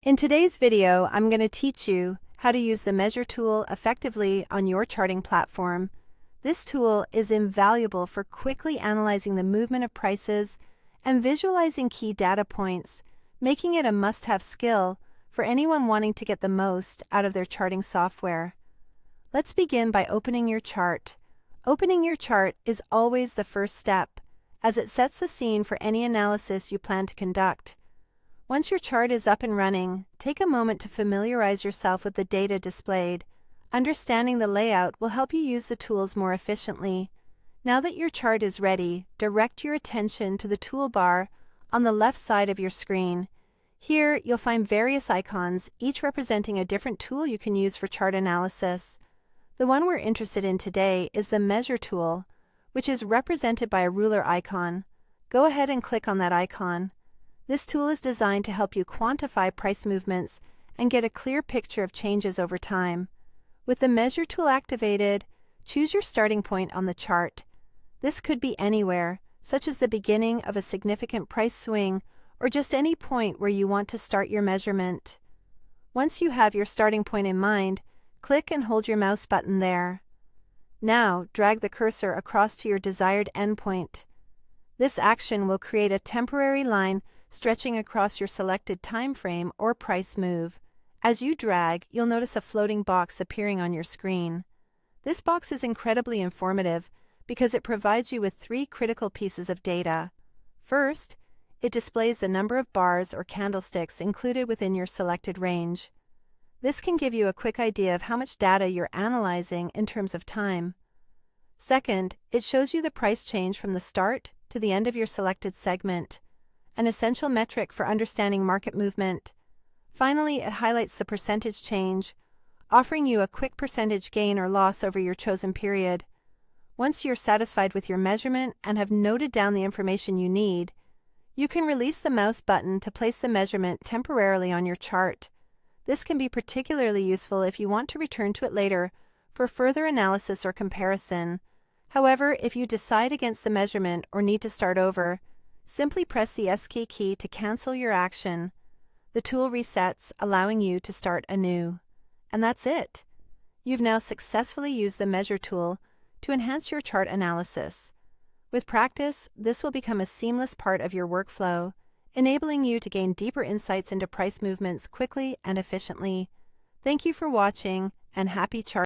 In today's video, I'm going to teach you how to use the Measure tool effectively on your charting platform. This tool is invaluable for quickly analyzing the movement of prices and visualizing key data points, making it a must-have skill for anyone wanting to get the most out of their charting software. Let's begin by opening your chart. Opening your chart is always the first step, as it sets the scene for any analysis you plan to conduct. Once your chart is up and running, take a moment to familiarize yourself with the data displayed. Understanding the layout will help you use the tools more efficiently. Now that your chart is ready, direct your attention to the toolbar on the left side of your screen. Here, you'll find various icons, each representing a different tool you can use for chart analysis. The one we're interested in today is the Measure tool, which is represented by a ruler icon. Go ahead and click on that icon. This tool is designed to help you quantify price movements and get a clear picture of changes over time. With the Measure tool activated, choose your starting point on the chart. This could be anywhere, such as the beginning of a significant price swing or just any point where you want to start your measurement. Once you have your starting point in mind, click and hold your mouse button there. Now, drag the cursor across to your desired endpoint. This action will create a temporary line stretching across your selected time frame or price move. As you drag, you'll notice a floating box appearing on your screen. This box is incredibly informative because it provides you with three critical pieces of data. First, it displays the number of bars or candlesticks included within your selected range. This can give you a quick idea of how much data you're analyzing in terms of time. Second, it shows you the price change from the start to the end of your selected segment, an essential metric for understanding market movement. Finally, it highlights the percentage change, offering you a quick percentage gain or loss over your chosen period. Once you're satisfied with your measurement and have noted down the information you need, you can release the mouse button to place the measurement temporarily on your chart. This can be particularly useful if you want to return to it later for further analysis or comparison. However, if you decide against the measurement or need to start over, simply press the Escape key to cancel your action. The tool resets, allowing you to start anew. And that's it. You've now successfully used the Measure tool to enhance your chart analysis. With practice, this will become a seamless part of your workflow, enabling you to gain deeper insights into price movements quickly and efficiently. Thank you for watching, and happy charting.